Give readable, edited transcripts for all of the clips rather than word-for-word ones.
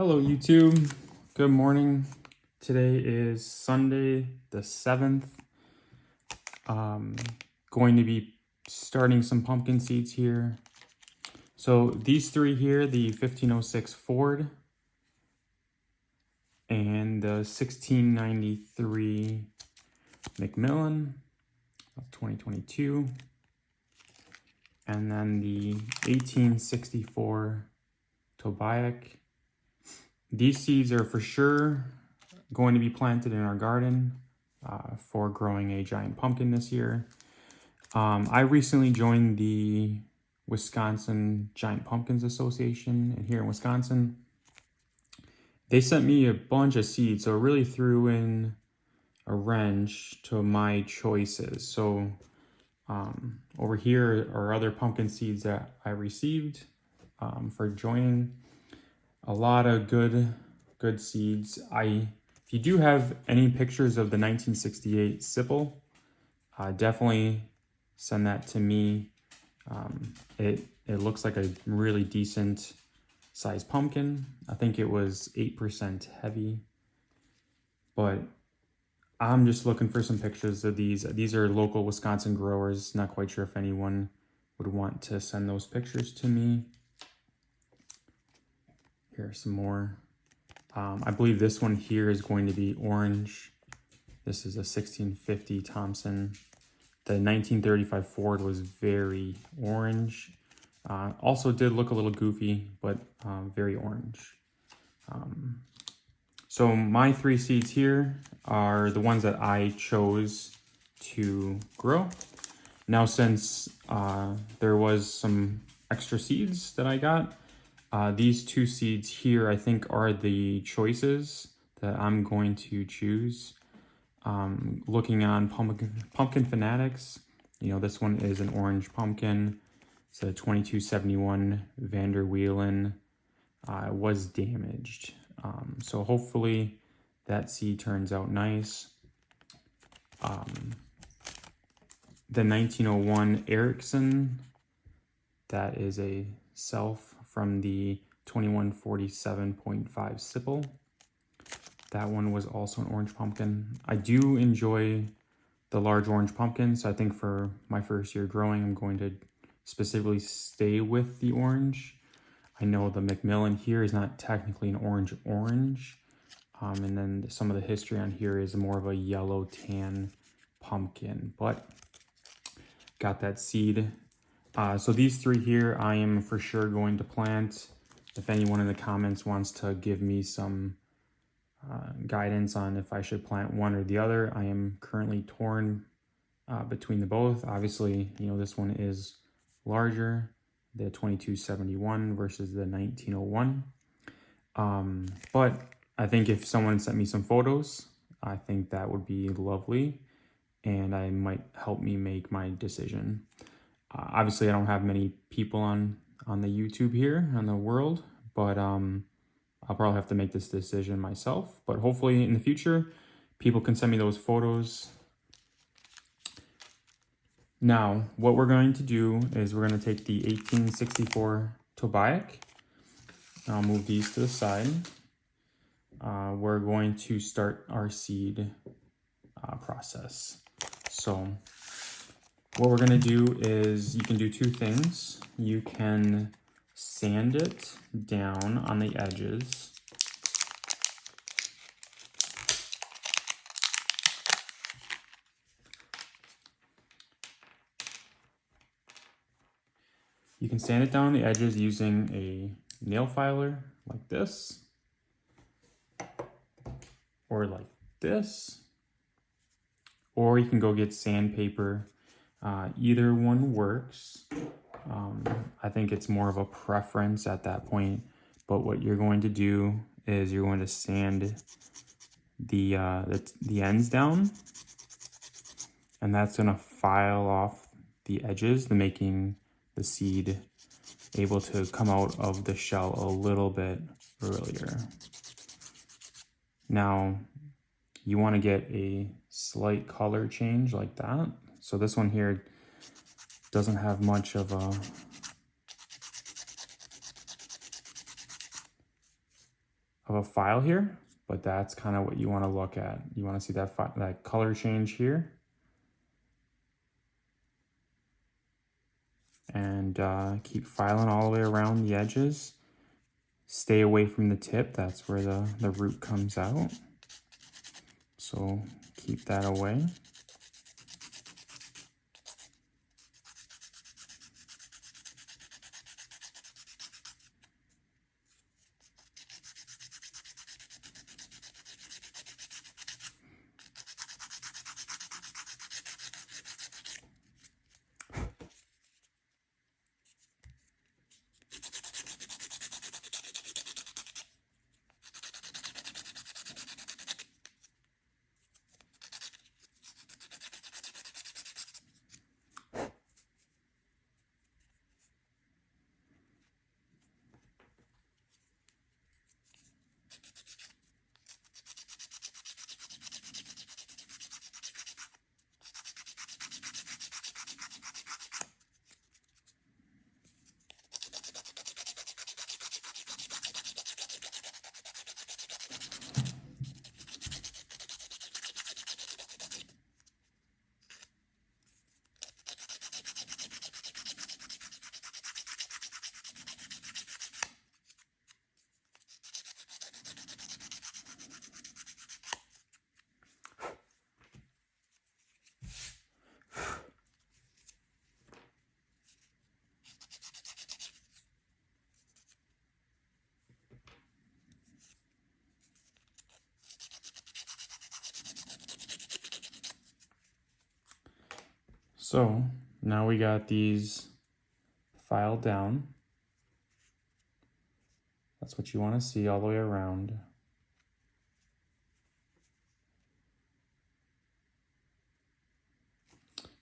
Hello YouTube, good morning. Today is Sunday the 7th. Going to be starting some pumpkin seeds here. So these three here, the 1506 Ford and the 1693 MCMILLIN of 2022, and then the 1864 TOVOUEK. These seeds are for sure going to be planted in our garden for growing a giant pumpkin this year. I recently joined the Wisconsin Giant Pumpkins Association here in Wisconsin. They sent me a bunch of seeds, so it really threw in a wrench to my choices. So over here are other pumpkin seeds that I received for joining. A lot of good seeds. If you do have any pictures of the 1968 Sipple, definitely send that to me. It looks like a really decent sized pumpkin. I think it was 8% heavy, but I'm just looking for some pictures of these. These are local Wisconsin growers. Not quite sure if anyone would want to send those pictures to me. Here are some more. I believe this one here is going to be orange. This is a 1650 Thompson. The 1935 Ford was very orange. Also did look a little goofy, but very orange. So my three seeds here are the ones that I chose to grow. Now, since there was some extra seeds that I got, these two seeds here, I think, are the choices that I'm going to choose. Looking on Pumpkin Fanatics, you know, this one is an orange pumpkin. It's a 2271 VANDERWIELEN. It was damaged. So hopefully that seed turns out nice. The 1901 ERICKSON, that is a self from the 2147.5 Sipple. That one was also an orange pumpkin. I do enjoy the large orange pumpkins. So I think for my first year growing, I'm going to specifically stay with the orange. I know the MCMILLIN here is not technically an orange. And then some of the history on here is more of a yellow tan pumpkin, but got that seed. So these three here, I am for sure going to plant. If anyone in the comments wants to give me some guidance on if I should plant one or the other, I am currently torn between the both. Obviously, you know, this one is larger, the 2271 versus the 1901. But I think if someone sent me some photos, I think that would be lovely, and I might help me make my decision. Obviously, I don't have many people on the YouTube here on the world, but I'll probably have to make this decision myself. But hopefully in the future, people can send me those photos. Now, what we're going to do is we're going to take the 1864 TOVOUEK. I'll move these to the side. We're going to start our seed process. So what we're going to do is, you can do two things. You can sand it down on the edges. You can sand it down on the edges using a nail filer like this, or like this, or you can go get sandpaper. Either one works. I think it's more of a preference at that point, but what you're going to do is you're going to sand the ends down, and that's going to file off the edges, making the seed able to come out of the shell a little bit earlier. Now, you want to get a slight color change like that. So this one here doesn't have much of of a file here, but that's kind of what you want to look at. You want to see that color change here. And keep filing all the way around the edges. Stay away from the tip, that's where the root comes out. So keep that away. So now we got these filed down. That's what you want to see all the way around.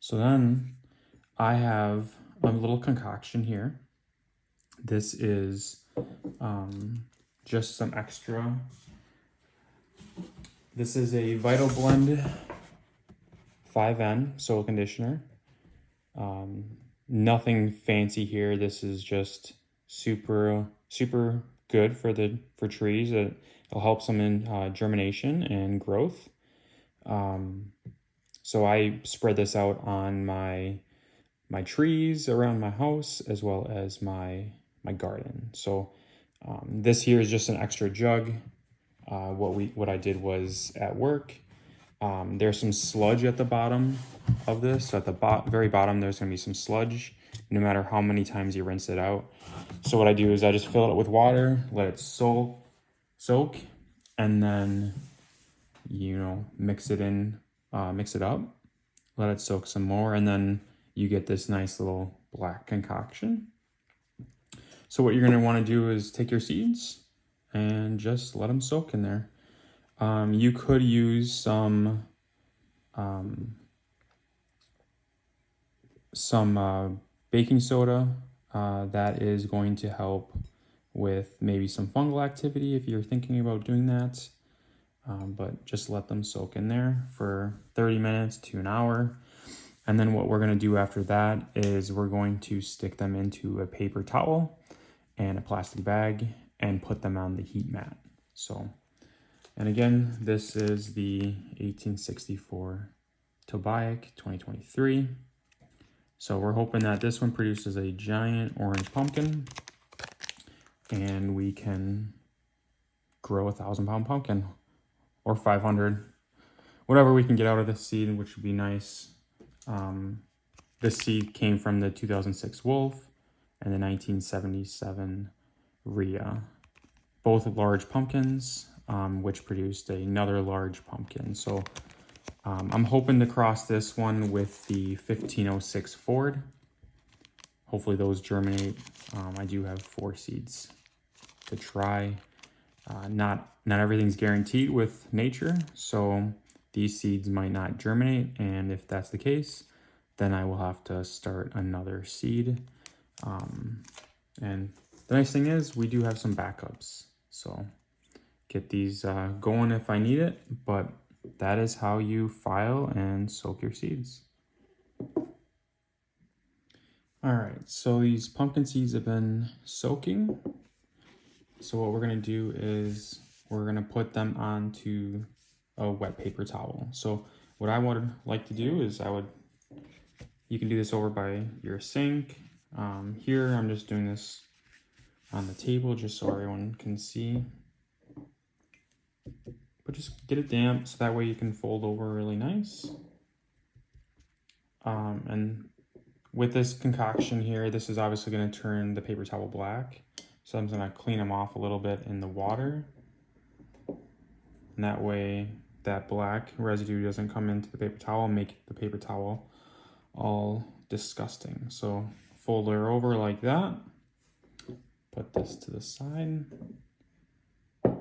So then I have a little concoction here. This is just some extra. This is a Vital Blend 5N soil conditioner. Nothing fancy here. This is just super good for trees. It'll help them in germination and growth. So I spread this out on my trees around my house as well as my garden. So this here is just an extra jug. What I did was at work. There's some sludge at the bottom of this. So at the very bottom, there's going to be some sludge, no matter how many times you rinse it out. So what I do is I just fill it with water, let it soak, and then, mix it up, let it soak some more, and then you get this nice little black concoction. So what you're going to want to do is take your seeds and just let them soak in there. You could use some baking soda. That is going to help with maybe some fungal activity if you're thinking about doing that. But just let them soak in there for 30 minutes to an hour. And then what we're going to do after that is we're going to stick them into a paper towel and a plastic bag and put them on the heat mat. So, and again, this is the 1864 TOVOUEK 2023. So we're hoping that this one produces a giant orange pumpkin and we can grow a 1,000-pound pumpkin or 500, whatever we can get out of this seed, which would be nice. This seed came from the 2006 Wolf and the 1977 Rhea, both large pumpkins, which produced another large pumpkin. So I'm hoping to cross this one with the 1506 Ford. Hopefully those germinate. I do have 4 seeds to try. Not everything's guaranteed with nature, so these seeds might not germinate, and if that's the case, then I will have to start another seed. And the nice thing is we do have some backups, so get these going if I need it, but that is how you file and soak your seeds. All right, so these pumpkin seeds have been soaking. So what we're gonna do is we're gonna put them onto a wet paper towel. So what I would like to do is you can do this over by your sink. Here I'm just doing this on the table just so everyone can see. But just get it damp so that way you can fold over really nice. And with this concoction here, this is obviously going to turn the paper towel black. So I'm going to clean them off a little bit in the water. And that way that black residue doesn't come into the paper towel and make the paper towel all disgusting. So fold her over like that. Put this to the side.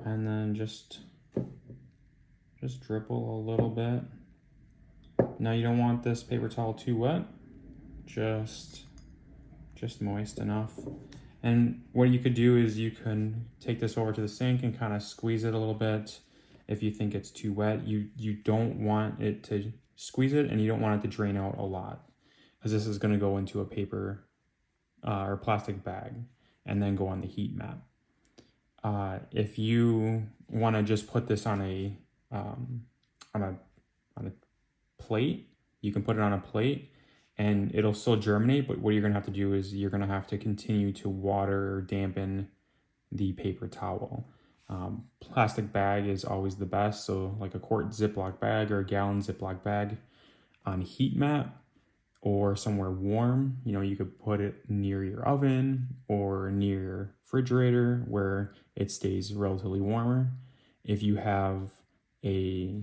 And then just dribble a little bit. Now you don't want this paper towel too wet. Just moist enough. And what you could do is you can take this over to the sink and kind of squeeze it a little bit. If you think it's too wet, you don't want it to squeeze it, and you don't want it to drain out a lot, because this is going to go into a paper or plastic bag and then go on the heat mat. If you want to just put this on a plate, you can put it on a plate and it'll still germinate, but what you're gonna have to do is you're gonna have to continue to water or dampen the paper towel. Plastic bag is always the best, so like a quart Ziploc bag or a gallon Ziploc bag on a heat mat or somewhere warm. You know, you could put it near your oven or near your refrigerator where it stays relatively warmer. If you have a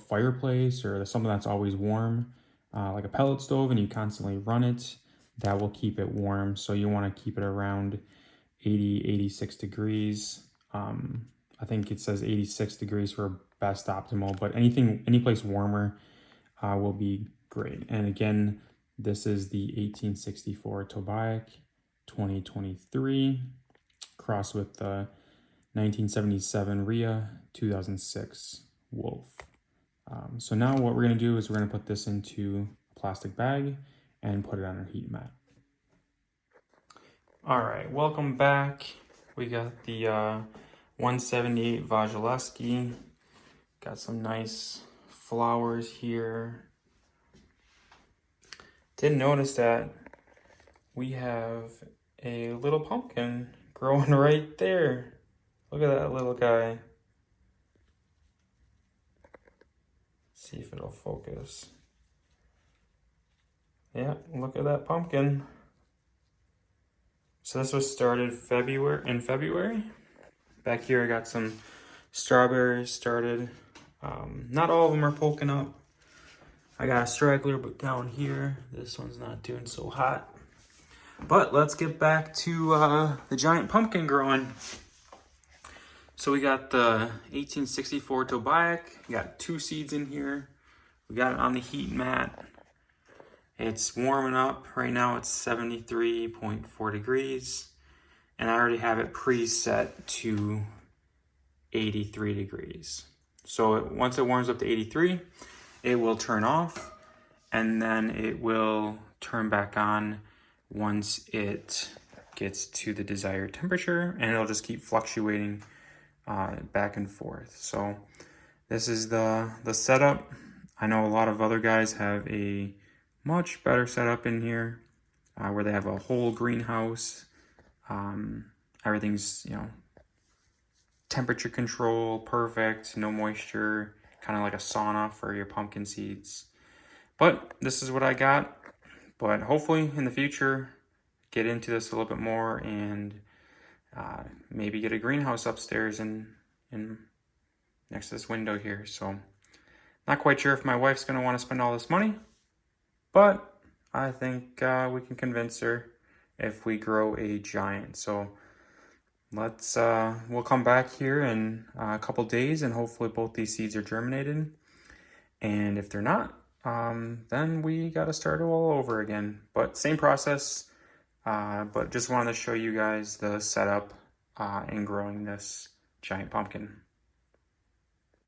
fireplace or something that's always warm, like a pellet stove, and you constantly run it, that will keep it warm. So you want to keep it around 86 degrees. I think it says 86 degrees for best optimal, but any place warmer will be great. And again, this is the 1864 TOVOUEK 2023 crossed with the 1977 Rhea 2006 Wolf. So now what we're going to do is we're going to put this into a plastic bag and put it on our heat mat. All right, welcome back. We got the 178 Wojciechowski. Got some nice flowers here. Did notice that we have a little pumpkin growing right there. Look at that little guy. See if it'll focus. Yeah, look at that pumpkin. So this was started in February. Back here I got some strawberries started. Not all of them are poking up. I got a straggler, but down here, this one's not doing so hot. But let's get back to the giant pumpkin growing. So we got the 1864 TOVOUEK. We got 2 seeds in here. We got it on the heat mat. It's warming up. Right now it's 73.4 degrees. And I already have it preset to 83 degrees. So once it warms up to 83, it will turn off. And then it will turn back on once it gets to the desired temperature. And it'll just keep fluctuating back and forth. So this is the setup. I know a lot of other guys have a much better setup in here where they have a whole greenhouse. Everything's, you know, temperature control, perfect, no moisture, kind of like a sauna for your pumpkin seeds. But this is what I got. But hopefully in the future, get into this a little bit more and maybe get a greenhouse upstairs in next to this window here. So not quite sure if my wife's going to want to spend all this money, but I think we can convince her if we grow a giant. So let's we'll come back here in a couple days and hopefully both these seeds are germinated. And if they're not, then we got to start all over again. But same process. But just wanted to show you guys the setup in growing this giant pumpkin.